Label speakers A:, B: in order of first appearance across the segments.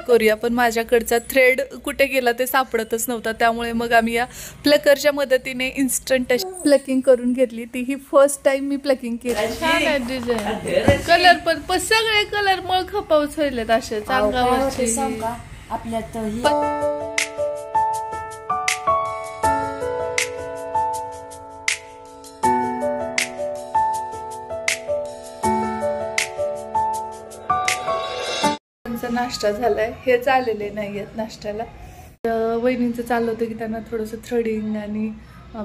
A: करूया, पण माझ्याकडचा थ्रेड कुठे गेला ते सापडतच नव्हता, त्यामुळे मग आम्ही या प्लकरच्या मदतीने इन्स्टंट प्लकिंग करून घेतली. ती ही फर्स्ट टाइम मी प्लकिंग केली. छान आहे डिझाईन, कलर पण सगळे कलर मळ खपावच व्हायलेत असे अंगावरचे. आपल्यात नाश्ता झालाय, हे चाललेले नाही आहेत नाश्त्याला. वहिनींचं चाललं होतं की त्यांना थोडंसं थ्रेडिंग आणि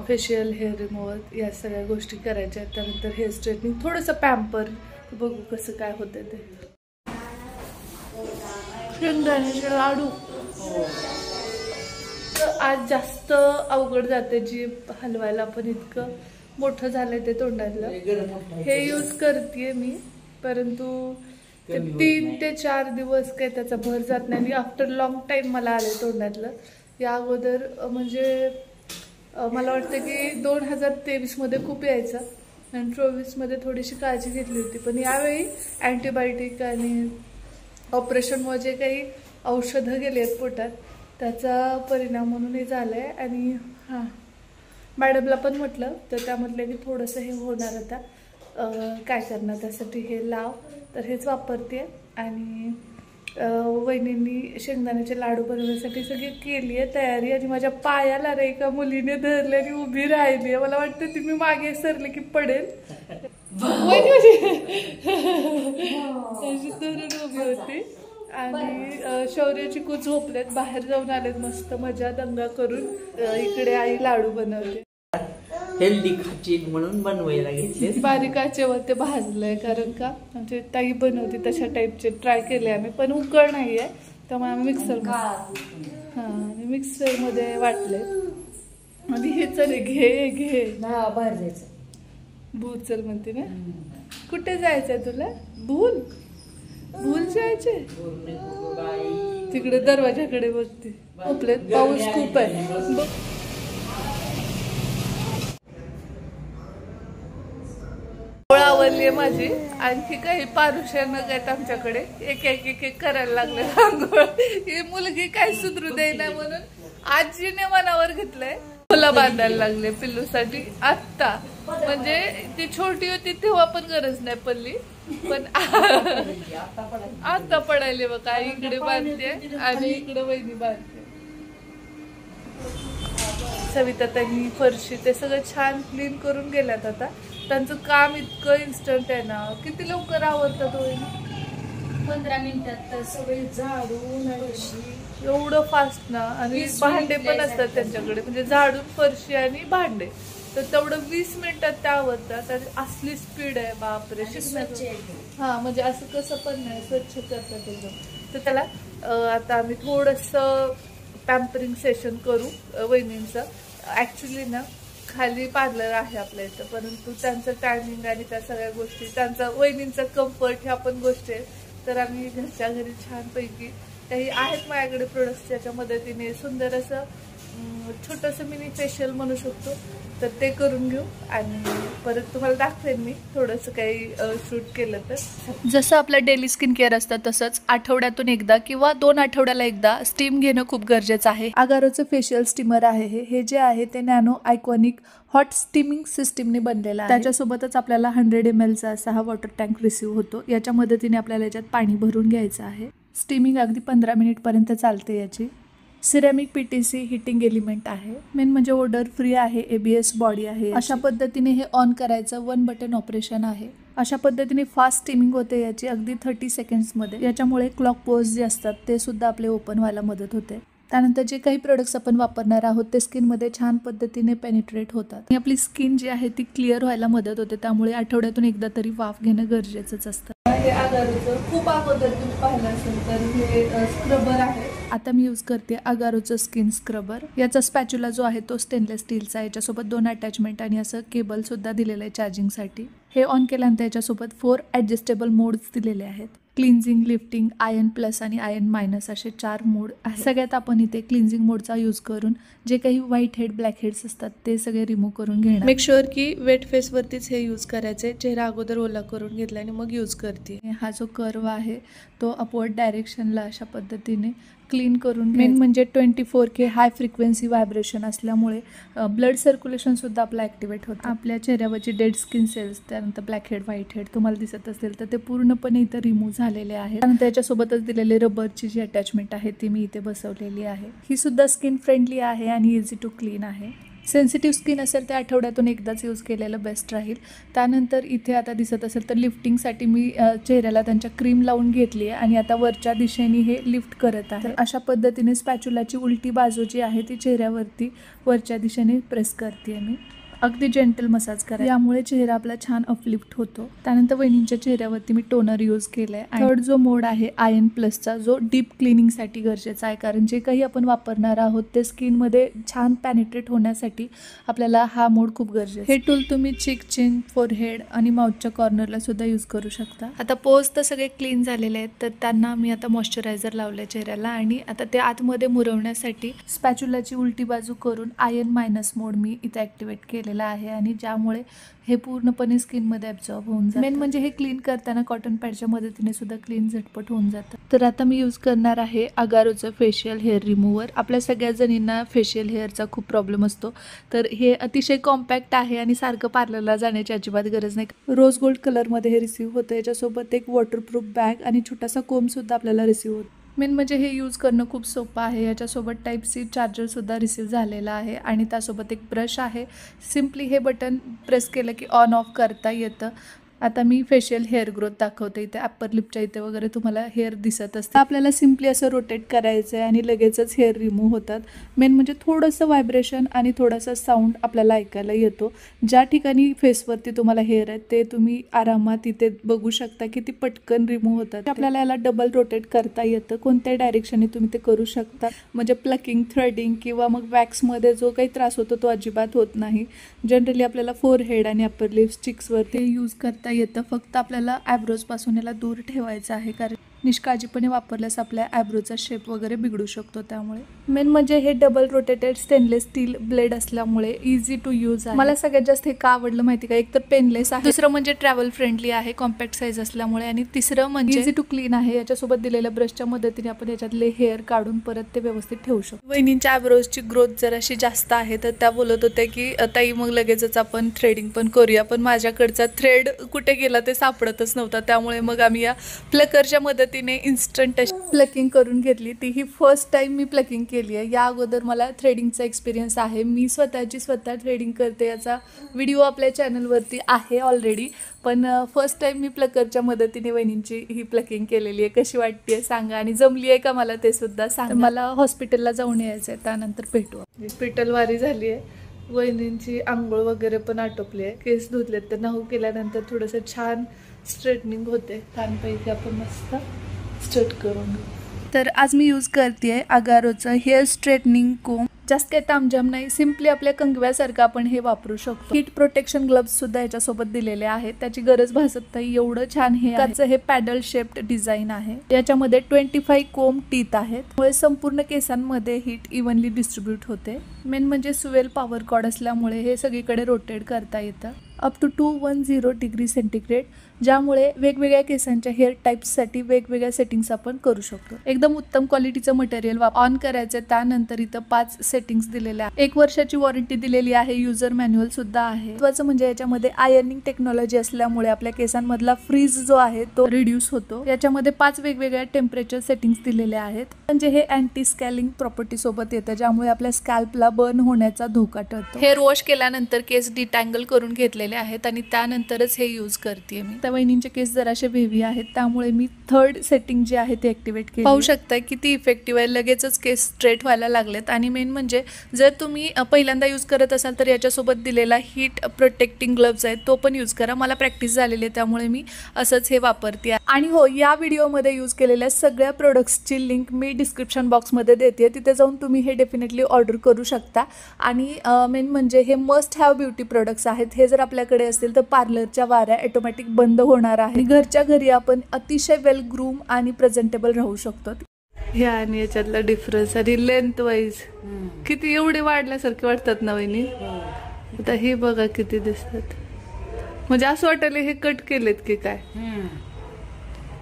A: फेशियल, हेअर रिमूव्हर या सगळ्या गोष्टी करायच्या. त्यानंतर हेअर स्ट्रेटनिंग, थोडंसं पॅम्पर, बघू कसं काय होतं ते. शेंगदाण्याचे लाडू आज जास्त अवघड जाते, जी हलवायला पण इतकं मोठं झालंय ते तोंडातलं. हे यूज करतेय मी, परंतु 3 ते 4 दिवस काही त्याचा भर जात नाही आणि आफ्टर लॉंग टाइम मला आले तोंडातलं. या अगोदर म्हणजे मला वाटतं की 2023 मध्ये खूप यायचं आणि 24 मध्ये थोडीशी काळजी घेतली होती, पण यावेळी अँटीबायोटिक आणि ऑपरेशनमुळे जे काही औषधं गेली आहेत पोटात त्याचा परिणाम म्हणून हे झालंय. आणि हां, मॅडमला पण म्हटलं तर त्या म्हटलं की थोडंसं हे होणार आता, काय करणार त्यासाठी हे लाव, तर हेच वापरते. आणि वहिनींनी शेंगदाण्याचे लाडू बनवण्यासाठी सगळी केली आहे तयारी. आणि माझ्या पायाला रे एका मुलीने धरले आणि उभी राहिली आहे. मला वाटतं ती मी मागे सरले की पडेल, धरून उभी होती. आणि शौर्याची कूच झोपलेत, बाहेर जाऊन आलेत, मस्त मजा दंगा करून. इकडे आई लाडू बनवते,
B: हेल्दी खाचील म्हणून बनवायला घेतले.
A: बारीकाचे वर ते भाजलंय, कारण का म्हणजे ताई बनवते तशा टाईपचे ट्राय केले आम्ही, पण उकळ नाहीये, त्यामुळे आम्ही मिक्सर मध्ये वाटले. आणि हे चल घे घे
C: बाहेर जायचं,
A: भूल चल म्हणते ना. कुठे जायचंय तुला? भूल जायचे, तिकडे दरवाजाकडे बघते. पाऊस खूप आहे बघ. आवडली माझी. आणखी काही पारुष्य न आहेत आमच्याकडे, एक एक एक एक करायला लागले रांगोळ. ही मुलगी काय सुधरू देईना म्हणून आजीने मनावर घेतलंय, फुला बांधायला लागले पिल्लूसाठी. आत्ता म्हणजे ती छोटी होती तेव्हा पण गरज नाही पडली, पण आता पडायले बघा. इकडे बांधते आणि इकडे वहिनी बांधते. सविता त्यांनी फरशी ते सगळं छान क्लीन करून गेल्यात. आता त्यांचं काम इतकं इन्स्टंट आहे ना, किती लवकर आवरतात वहिनी.
C: 15 मिनिटात सगळे झाडून
A: एवढं फास्ट ना. आणि भांडे पण असतात त्यांच्याकडे, म्हणजे झाडून फरशी आणि भांडे, तर तेवढं 20 मिनिटात त्या आवरतात. आणि असली स्पीड आहे बापरे शिकण्याचं. हा म्हणजे असं कसं पण नाही, स्वच्छ करतात एकदम. तर त्याला आता आम्ही थोडंसं पॅम्परिंग सेशन करू वहिनींचं. ऍक्च्युली ना खाली पार्लर आहे आपल्या इथं, परंतु त्यांचं टायमिंग आणि त्या सगळ्या गोष्टी, त्यांचा वहिनींचा कम्फर्ट ह्या पण गोष्टी आहेत. तर आम्ही घरच्या घरी छानपैकी काही आहेत माझ्याकडे प्रोडक्ट्स, ज्याच्या मदतीने सुंदर असं छोटंसं मिनी फेशियल म्हणू शकतो, तर ते करून घेऊ. आणि परत तुम्हाला दाखवेन मी थोडंसं काही शूट केलं तर. जसं आपलं डेली स्किन केअर असतं तसंच आठवड्यातून एकदा किंवा 2 आठवड्याला एकदा स्टीम घेणं खूप गरजेचं आहे. अगारोचं फेशियल स्टीमर आहे हे जे आहे ते नॅनो आयकॉनिक हॉट स्टीमिंग सिस्टीमने बनलेला आहे. त्याच्यासोबतच आपल्याला 100 ml चा असा हा वॉटर टँक रिसीव्ह होतो. याच्या मदतीने आपल्याला याच्यात पाणी भरून घ्यायचं आहे. स्टीमिंग अगदी 15 मिनिटपर्यंत चालते. याची सिरॅमिक PTC हिटिंग एलिमेंट आहे. मेन म्हणजे ओडर फ्री आहे, ABS बॉडी आहे. अशा पद्धतीने हे ऑन करायचं 1 बटन ऑपरेशन आहे. अशा पद्धतीने फास्ट स्टीमिंग होते याची अगदी 30 सेकंड्समध्ये. याच्यामुळे क्लॉक पोर्स जे असतात ते सुद्धा आपले ओपन व्हायला मदत होते. त्यानंतर जे काही प्रोडक्ट्स आपण वापरणार आहोत ते स्किनमध्ये छान पद्धतीने पेनिट्रेट होतात आणि आपली स्किन जी आहे ती क्लिअर व्हायला मदत होते. त्यामुळे आठवड्यातून एकदा तरी वाफ घेणं गरजेचंच असतं. हे अगारोचं खूप अगोदर तुम्ही पाहिलं असेल तर हे स्क्रबर आहे. आता मी यूज करते अगारोचं स्किन स्क्रबर. याचा स्पॅच्युला जो आहे तो स्टेनलेस स्टीलचा आहे. याच्यासोबत 2 अटॅचमेंट आणि असं केबल सुद्धा दिलेलं आहे चार्जिंगसाठी. हे ऑन केल्यानंतर याच्यासोबत 4 ॲडजस्टेबल मोड्स दिलेले आहेत. क्लिन्झिंग, लिफ्टिंग, आयन प्लस आणि आयन मायनस असे 4 मोड आहेत. सगळ्यात आपण इथे क्लिन्झिंग मोडचा यूज करून जे काही व्हाईट हेड, ब्लॅक हेड्स असतात ते सगळे रिमूव्ह करून घेणार. मेक शुअर की वेट फेसवरतीच हे यूज करायचे. चेहरा अगोदर ओला करून घेतला आणि मग यूज करते. हा जो कर्व आहे तो अपवर्ड डायरेक्शनला अशा पद्धतीने क्लीन करून. मेन म्हणजे 24K हाय फ्रिक्वेन्सी व्हायब्रेशन असल्यामुळे ब्लड सर्क्युलेशनसुद्धा आपलं ॲक्टिवेट होतं. आपल्या चेहऱ्यावरची डेड स्किन सेल्स, त्यानंतर ब्लॅक हेड, व्हाईट हेड तुम्हाला दिसत असेल तर ते पूर्णपणे इथं रिमूव्ह झालेले आहेत. त्यानंतर त्याच्यासोबतच दिलेले रबरची जी अटॅचमेंट आहे ती मी इथे बसवलेली आहे. ही सुद्धा स्किन फ्रेंडली आहे आणि इझी टू क्लीन आहे. सेन्सिटिव्ह स्किन असेल तर आठवड्यातून एकदाच यूज केलेलं बेस्ट राहील. त्यानंतर इथे आता दिसत असेल तर लिफ्टिंगसाठी मी चेहऱ्याला त्यांच्या क्रीम लावून घेतली आहे आणि आता वरच्या दिशेने हे लिफ्ट करत आहे. अशा पद्धतीने स्पॅच्युलाची उलटी बाजू जी आहे ती चेहऱ्यावरती वरच्या दिशेने प्रेस करते मी. अगदी जेंटल मसाज करा, यामुळे चेहरा आपला छान अपलिफ्ट होतो. त्यानंतर वहिनींच्या चेहऱ्यावरती मी टोनर यूज केलाय. थर्ड जो मोड आहे आयन प्लसचा, जो डीप क्लिनिंगसाठी गरजेचा आहे, कारण जे काही आपण वापरणार आहोत ते स्किनमध्ये छान पॅनिट्रेट होण्यासाठी आपल्याला हा मोड खूप गरजेचा. हे टूल तुम्ही चिक, चिन, फोरहेड आणि माउथच्या कॉर्नरला सुद्धा यूज करू शकता. आता पोज तर सगळे क्लीन झालेले आहेत, तर त्यांना मी आता मॉइश्चरायझर लावलंय चेहऱ्याला आणि आता ते आतमध्ये मुरवण्यासाठी स्पॅच्युलाची उलटी बाजू करून आयन मायनस मोड मी इथे ॲक्टिवेट केले आहे आणि ज्यामुळे हे पूर्णपणे स्किनमध्ये ॲब्झॉर्ब होऊन जातं. मेन म्हणजे हे क्लीन करताना कॉटन पॅडच्या मदतीने सुद्धा क्लीन झटपट होऊन जातं. तर आता मी यूज करणार आहे अगारोचं फेशियल हेअर रिमूव्हर. आपल्या सगळ्या जणींना फेशियल हेअरचा खूप प्रॉब्लेम असतो, तर हे अतिशय कॉम्पॅक्ट आहे आणि सारखं पार्लरला जाण्याची अजिबात गरज नाही. रोज गोल्ड कलरमध्ये हे रिसीव्ह होतं. याच्यासोबत एक वॉटरप्रूफ बॅग आणि छोटासा कोमसुद्धा आपल्याला रिसीव्ह होतो. मेन म्हणजे हे यूज करणं खूप सोपं आहे. याच्यासोबत टाईप-C चार्जरसुद्धा रिसीव्ह झालेला आहे आणि त्यासोबत एक ब्रश आहे. सिम्पली हे बटन प्रेस केलं की ऑन ऑफ करता येतं. आता मी फेशियल हेअर ग्रोथ दाखवते. इथे अप्पर लिपच्या इथे वगैरे तुम्हाला हेअर दिसत असतं. आपल्याला सिम्पली असं रोटेट करायचं आहे आणि लगेचच हेअर रिमूव्ह होतात. मेन म्हणजे थोडंसं व्हायब्रेशन आणि थोडासा साऊंड आपल्याला ऐकायला येतो. ज्या ठिकाणी फेसवरती तुम्हाला हेअर आहेत ते तुम्ही आरामात इथे बघू शकता की ती पटकन रिमूव्ह होतात. आपल्याला याला डबल रोटेट करता येतं. कोणत्याही डायरेक्शनने तुम्ही ते करू शकता. म्हणजे प्लकिंग, थ्रेडिंग किंवा मग वॅक्समध्ये जो काही त्रास होतो तो अजिबात होत नाही. जनरली आपल्याला फोरहेड आणि अप्पर लिप्स, चिक्सवरती यूज करता येतं. फक्त आपल्याला ॲब्रोजपासून याला दूर ठेवायचं आहे, कारण निष्काळजीपणे वापरल्यास आपल्या ॲब्रोचा शेप वगैरे बिघडू शकतो. त्यामुळे मेन म्हणजे हे double rotated stainless steel blade असल्यामुळे इझी टू यूज आहे. मला सगळ्यात जास्त हे का आवडलं माहिती का? एक तर पेनलेस आहे, दुसरं म्हणजे ट्रॅव्हल फ्रेंडली आहे, कॉम्पॅक्ट साईज असल्यामुळे, आणि तिसरं म्हणजे इझी टू क्लीन आहे. याच्यासोबत दिलेल्या ब्रशच्या मदतीने आपण याच्यातले हेअर काढून परत ते व्यवस्थित ठेवू शकतो. वहिनींच्या ॲब्रोजची ग्रोथ जराशी जास्त आहे, तर त्या बोलत होत्या की ताई मग लगेचच आपण थ्रेडिंग पण करूया, पण माझ्याकडचा थ्रेड कुठे गेला ते सापडतच नव्हता. त्यामुळे मग आम्ही या प्लकरच्या मदतीने इन्स्टंट प्लकिंग करून घेतली. ती ही फर्स्ट टाइम मी प्लकिंग केली आहे. या अगोदर मला थ्रेडिंगचा एक्सपिरियन्स आहे. मी स्वतः थ्रेडिंग करते. याचा व्हिडिओ आपल्या चॅनलवरती आहे ऑलरेडी, पण फर्स्ट टाइम मी प्लकरच्या मदतीने वहिनींची ही प्लकिंग केलेली आहे. कशी वाटते सांगा आणि जमली आहे का मला ते सुद्धा सांगा. मला हॉस्पिटलला जाऊन यायचं आहे, त्यानंतर भेटू. हॉस्पिटल वारी झाली आहे. वहिनींची आंघोळ वगैरे पण आटोपली आहे. केस धुतलेत, तर नाहू केल्यानंतर थोडंसं छान स्ट्रेटनिंग होते. छानपैकी आपण मस्त स्ट्रेट करून घेऊ. तर आज मी यूज करते अगारोचं हेअर स्ट्रेटनिंग कोम. जास्त काही तामझाम नाही, सिम्पली आपल्या कंगव्यासारखं आपण हे वापरू शकतो. हीट प्रोटेक्शन ग्लव्स सुद्धा याच्यासोबत दिलेले आहेत. त्याची गरज भासत नाही, एवढं छान हे त्याचं हे पॅडल शेप्ड डिझाईन आहे. याच्यामध्ये 25 कोम टीथ आहेत, त्यामुळे संपूर्ण केसांमध्ये हीट इव्हनली डिस्ट्रीब्यूट होते. मेन म्हणजे सुवेल पॉवर कॉर्ड असल्यामुळे हे सगळीकडे रोटेट करता येतं अप टू 210 डिग्री सेंटीग्रेड, ज्यामुळे वेगवेगळ्या केसांच्या हेअर टाईप्ससाठी वेगवेगळ्या सेटिंग्स आपण करू शकतो. एकदम उत्तम क्वालिटीचं मटेरियल ऑन करायचं. त्यानंतर इथं 5 सेटिंग्स दिलेल्या आहेत. 1 वर्षाची वॉरंटी दिलेली आहे. युजर मॅन्युअल सुद्धा आहे. महत्त्वाचं म्हणजे याच्यामध्ये आयर्निंग टेक्नॉलॉजी असल्यामुळे आपल्या केसांमधला फ्रीज जो आहे तो रिड्यूस होतो. याच्यामध्ये 5 वेगवेगळ्या टेम्परेचर सेटिंग्स दिलेल्या आहेत. म्हणजे हे अँटी स्कॅलिंग प्रॉपर्टी सोबत येतं, ज्यामुळे आपल्या स्कॅल्पला बर्न होण्याचा धोका टळतो. हेअर वॉश केल्यानंतर केस डिटँगल करून घेतलेले आहेत आणि त्यानंतरच हे यूज करते मी. त्या वहिनींचे केस जराशे वेव्ही आहेत, त्यामुळे मी 3rd सेटिंग जी आहे ते ऍक्टिव्हेट केली. पाहू शकता किती इफेक्टिव्ह आहे. लगेचच केस स्ट्रेट व्हायला लागलेत. आणि मेन म्हणजे जर तुम्ही पहिल्यांदा यूज करत असाल तर याच्यासोबत दिलेला हीट प्रोटेक्टिंग ग्लव्स आहे तो पण यूज करा. मला प्रॅक्टिस झालेली आहे, त्यामुळे मी असंच हे वापरते. आणि हो, या व्हिडिओमध्ये यूज केलेल्या सगळ्या प्रोडक्ट्सची लिंक मी डिस्क्रिप्शन बॉक्समध्ये देते. तिथे जाऊन तुम्ही हे डेफिनेटली ऑर्डर करू शकता. आणि मेन म्हणजे हे मस्ट हॅव ब्युटी प्रोडक्ट्स आहेत. हे जर आपल्याकडे असतील तर पार्लरच्या वाऱ्या ऑटोमॅटिक बंद होणार आहे. घरच्या घरी आपण अतिशय वेल ग्रूम आणि प्रेझेंटेबल राहू शकतो. ह्या आणि याच्यातला डिफरन्स आणि लेंथ वाईज किती एवढे वाढल्यासारखे वाटतात ना वहिनी. आता हे बघा किती दिसतात. म्हणजे असं वाटायला हे कट केलेत की काय.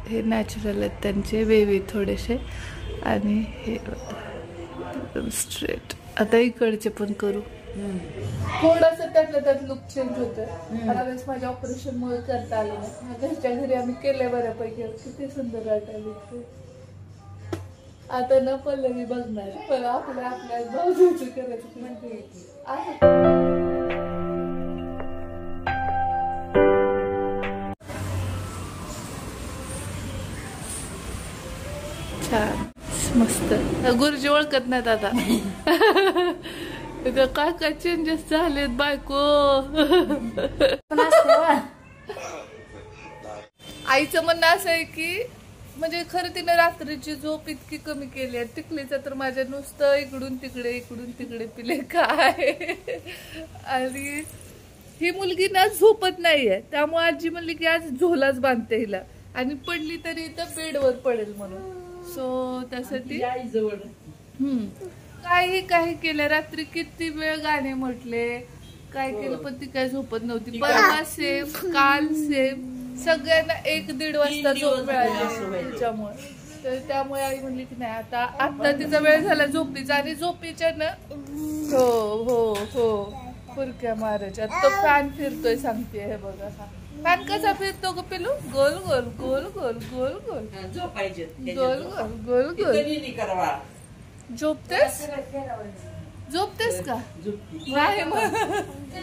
A: हे नॅचरल आहेत त्यांचे, वेवी थोडेसे आणि हे स्ट्रेट. आता इकडचे पण करू. थोडस त्यातलं त्यात लुक चेंज होतं. त्यावेळेस माझ्या ऑपरेशन मुळे करता आलं नाही. घरच्या घरी आम्ही केलंय बऱ्यापैकी. किती सुंदर वाटायला. आता न पल्लवी बघणार पण आपल्या भाऊजीचं करायचं म्हणते. छान मस्त. गुरुजी ओळखत नाहीत आता. काय काय चेंजेस झालेत बायको. आईचं म्हणणं असं आहे की म्हणजे खरं तिने रात्रीची झोप इतकी कमी केली आहे. टिकलीचं तर माझ्या नुसतं इकडून तिकडे पिले काय. आणि ही मुलगी ना झोपत नाहीये. त्यामुळे आजी म्हणली की आज झोलाच बांधते हिला आणि पडली तरी इथं बेडवर पडेल म्हणून. सो त्यासाठी काही केलं. रात्री किती वेळ गाणे म्हटले काय केलं पण ती काय झोपत नव्हती. परवा सेम, काल सेम, सगळ्यांना 1-1.5 वाजता झोप मिळाली तिच्यामुळे. तर त्यामुळे आई म्हणली की नाही आता तिचा वेळ झाला झोपीचा. आणि झोपीच्या ना हो फुरक्या मारायच्या. तो फॅन फिरतोय सांगते. हे बघा हा फॅन कसा फिरतो ग पिलू. गोल गोल गोल गोल गोल गोल गोल गोल गोल गोल. झोपतेस का नाही मग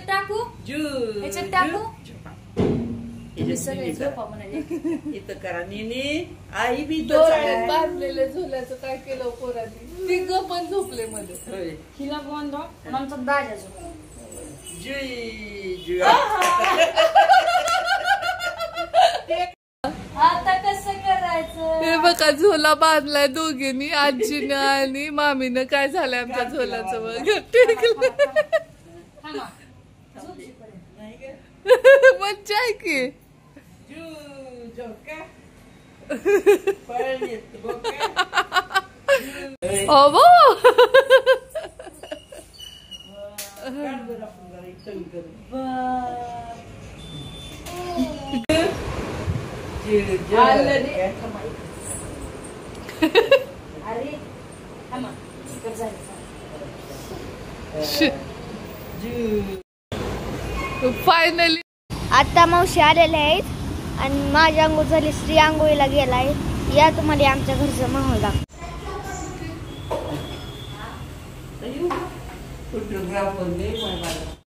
C: टाकू
B: इथं करा निनी. आई बी
A: बांधलेलं झोल्याचं काय केलं पोरांनी. तिघ पण झोपले मध्ये.
C: हिला बांधो नंतर दाजा झोप. आता कसं करायचं.
A: हे बघा झोला बांधलाय दोघींनी, आजीनं आणि मामीनं. काय झालंय आमच्या झोलाचं बघ. मज्जा आहे की. अबो फायनली
D: आता मावशी आलेल्या आहेत आणि माझी आंघोळ झाली. श्री आंघोळीला गेलाय. या तुम्हाला आमच्या घरचं माहोल दाखव.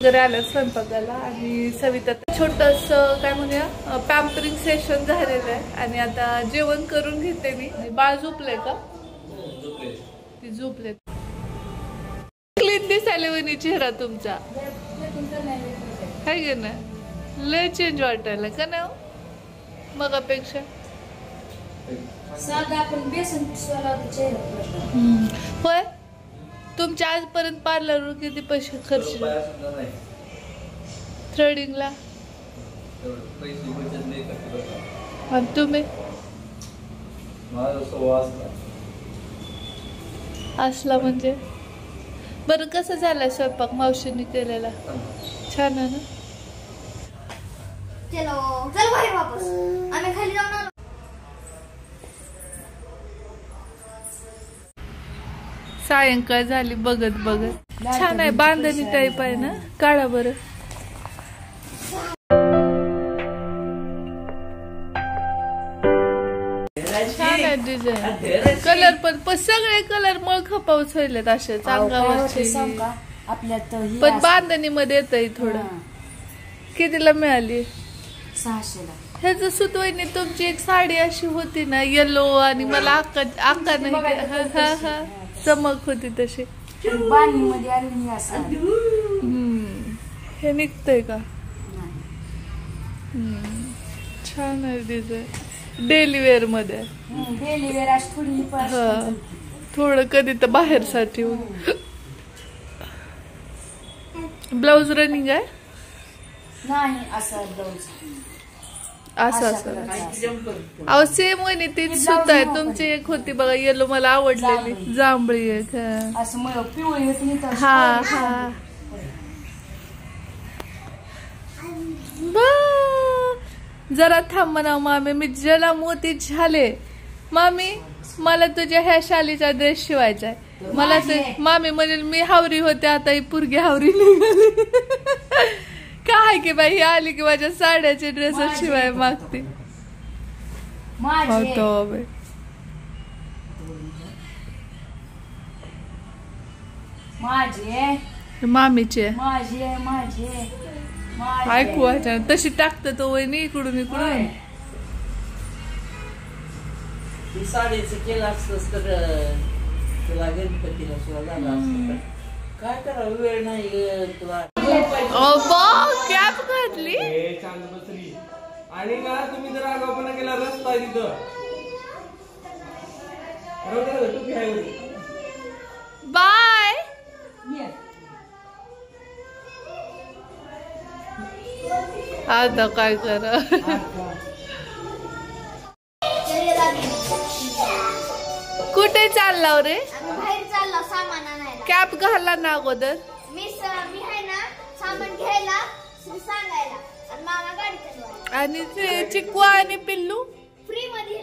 A: घरी आलं स्वयंपाकाला आणि सविता छोटस काय म्हणूया पॅम्परिंग सेशन झालेलं आहे. आणि आता जेवण करून घेते मी. बाळ झोपलंय का. ती झोपले. क्लीन दिसायला वहिनी चेहरा तुमचा. काय गे ना लय चेंज वाटायला का नाही मगापेक्षा. होय तुमच्या आजपर्यंत पार्लरवर किती पैसे खर्च. थ्रेडिंगला आणि तुम्ही असला म्हणजे. बरं कसं झालंय स्वयंपाक मावशीने केलेला. छान आहे ना.
D: चलो बाहेर वापस आम्ही खाली जाऊन आलो.
A: सायंकाळ झाली बघत बघत. छान आहे बांधणी टाईप आहे ना. काढा बरं. छान आहे डिझाईन. कलर पण सगळे कलर मळ खपावच होईल असेच अंगावरचे. पण बांधणी मध्ये येतय थोडं. कितीला मिळाली.
C: 600ला.
A: ह्याच सुतवईने तुमची एक साडी अशी होती ना येलो आणि मला आका नाही चमक होती तशी. हे निघतंय का. छान आहे डिझाईन. डेली वेअर मध्ये. थोडं कधी तर बाहेर साठी. ब्लाऊज रनिंग आहे
C: नाही. असं ब्लाऊज
A: असं अहो सेम वहिनी तीच सुत आहे. तुमची एक होती बघा येलो, मला आवडलेली जांभळी एक.
C: असं पिवळी होती.
A: हा हा जरा थांब म्हणा मामी, मी जला मोती झाले. मामी मला तुझ्या ह्या शालीचा ड्रेस शिवायचा आहे. मला ते मामी म्हणेल मी हावरी होते, आता ही पुरगी हावरी निघाली. काय की बाई ही आली की माझ्या साड्याचे ड्रेस शिवाय मागते. मामीचे ऐकू तशी टाकत तो वहिनी इकडून इकडून.
B: साडीचं केलं असतंच तर तुला गणपतीला सुद्धा झाला असतं. काय करावं, वेळ नाही तुला.
A: कॅप घातली
E: आणि ना तुम्ही जर आगाऊपणा केला रस्ता तिथं
A: बाय. आता काय करा. कुठे चालला रे?
D: बाहेर चालला सामान आणायला.
A: कॅप घालला ना अगोदर.
D: मी आहे ना सामान घ्यायला सांगायला आणि मामा गाडी चालवायला.
A: आणि ते चिक्कू आणि पिल्लू
D: फ्री मध्ये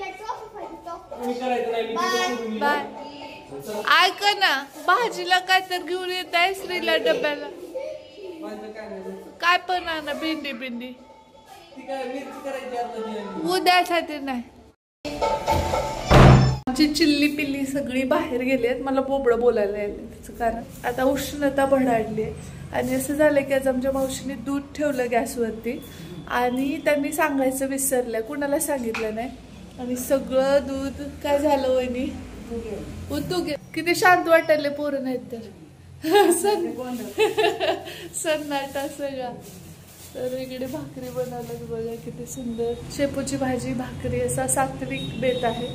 A: बाय. ऐक ना भाजीला काय तर घेऊन येत आहे श्रीला डब्याला. काय पण आणा, भेंडी बिंडी उद्यासाठी नाही. आमची चिल्ली पिल्ली सगळी बाहेर गेली आहेत. मला बोबडं बोलायला येईल त्याचं कारण आता उष्णता भडाडली आहे. आणि असं झालं की आज आमच्या मावशीने दूध ठेवलं गॅसवरती आणि त्यांनी सांगायचं विसरलं, कुणाला सांगितलं नाही. आणि सगळं दूध काय झालं वहिनी तू घे. किती शांत वाटायले पोरं नाहीत तर सन्नाटा सगळा. तर इकडे भाकरी बनवलं बघा किती सुंदर. शेपूची भाजी भाकरी असा सात्विक बेत आहे.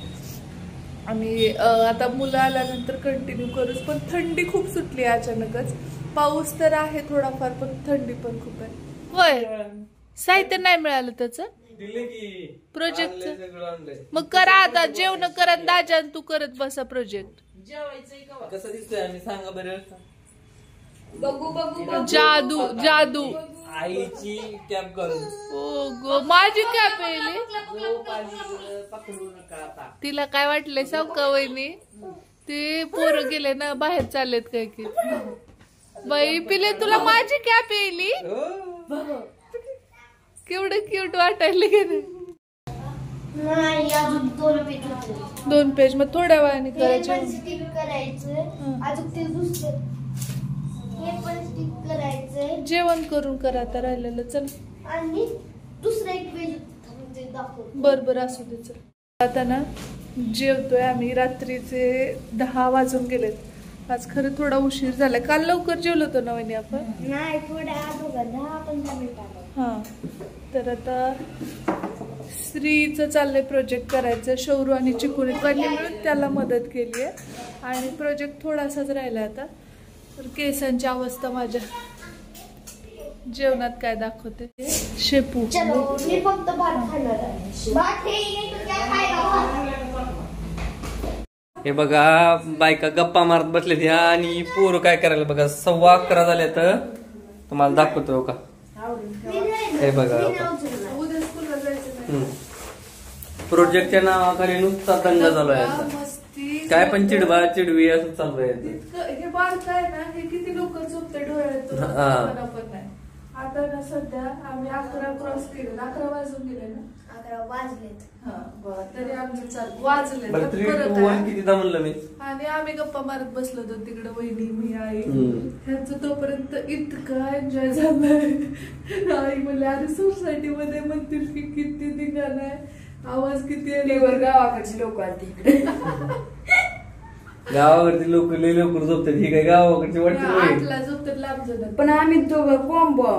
A: आणि आता मुलं आल्यानंतर कंटिन्यू करूच. पण थंडी खूप सुटली अचानकच. पाऊस तर आहे थोडाफार पण थंडी पण खूप आहे. होय साहित्य नाही मिळालं त्याचं प्रोजेक्टचं. मग करा आता जेवण करा दाजा तू करत बसा प्रोजेक्ट.
E: कसं दिसतोय आम्ही सांगा बरं.
A: जादू जादू
E: आईची कॅप करून.
A: हो गो माझी कॅप येईल. तिला काय वाटलंय सांग का वहिनी, ते पोरं गेले ना बाहेर चाललेत काय की. बाई पिले तुला माझी कॅप येईल. केवढं क्यूट वाटायला गेले. 2 पेज मग थोड्या वेळाने करायचं. जेवण करून करा आता राहिलेलं. चल
D: आणि दुसरं एक पेज
A: बर बर असू दे. चल आता ना जेवतोय आम्ही. रात्रीचे 10 वाजून गेलेत. आज खरं थोडा उशीर झालाय. काल लवकर जेवलो होतो ना वहिनी आपण.
D: नाही थोड्या 10-15 मिनिटांनी.
A: हा तर आता श्रीचं चाललंय प्रोजेक्ट करायचं. शौरू आणि चिकुनी मिळून त्याला मदत केली आहे. आणि प्रोजेक्ट थोडासाच राहिला आता. तर केसांची अवस्था माझ्या. जेवणात काय दाखवते शेपू.
D: मी फक्त भात खाणार आहे. भात
E: हे बघा बायका गप्पा मारत बसले ह्या आणि पोरं काय करायला बघा. 11:15 झाले तर तुम्हाला दाखवतो का. हे बघा प्रोजेक्टच्या नावाखाली नुसता दंगा चालू आहे. काय पण चिडवा चिडवी असं चालू आहे.
A: हे बाळ काय ना हे किती लोक झोपते डोळ्यात पण नाही. आता ना सध्या आम्ही 11 क्रॉस केले. 11 वाजून गेले ना.
D: 11 वाजलेत.
A: तरी आमचं चालू वाजले.
E: कितीदा म्हणलं मी.
A: आणि आम्ही गप्पा मारत बसलो होतो तिकडे वहिनी मी आई. ह्यांचं तोपर्यंत इतका एन्जॉय झालाय. आई म्हणले अरे सोसायटी मध्ये म्हणतील की किती धिंगाण आहे, आवाज किती.
C: गावाकडची लोक आली इकडे.
E: गावावरती लोक लय लवकर झोपतात. ही काय गावाकडची वाटत.
A: 8ला झोपतात लांब जण.
C: पण आम्ही दोघं कॉम्बो.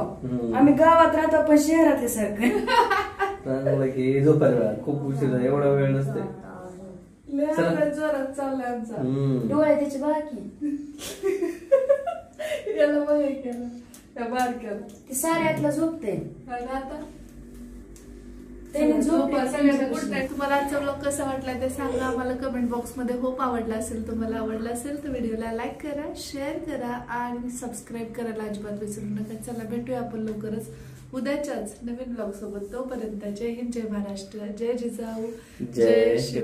C: आम्ही गावात राहतो पण शहरातल्या सारखं
E: की झोपायला खूप उशीर एवढा वेळ नसते.
A: जोरात चाललाय आमचा.
C: डोळे त्याची बाकी
A: याला बघ केलं त्या बारक्याला.
C: ते साऱ्यातला झोपते.
A: आता
C: त्याने
A: सगळ्यांना गुड नाईट. तुम्हाला आजचा ब्लॉग कसा वाटला ते सांगा आम्हाला कमेंट बॉक्स मध्ये. होप आवडला असेल, तुम्हाला आवडला असेल तर व्हिडिओला लाईक करा, शेअर करा आणि सबस्क्राईब करायला अजिबात विसरू नका. चला भेटूया आपण लवकरच उद्याच्याच नवीन ब्लॉग सोबत. तोपर्यंत जय हिंद, जय महाराष्ट्र, जय जिजाऊ, जय शिव.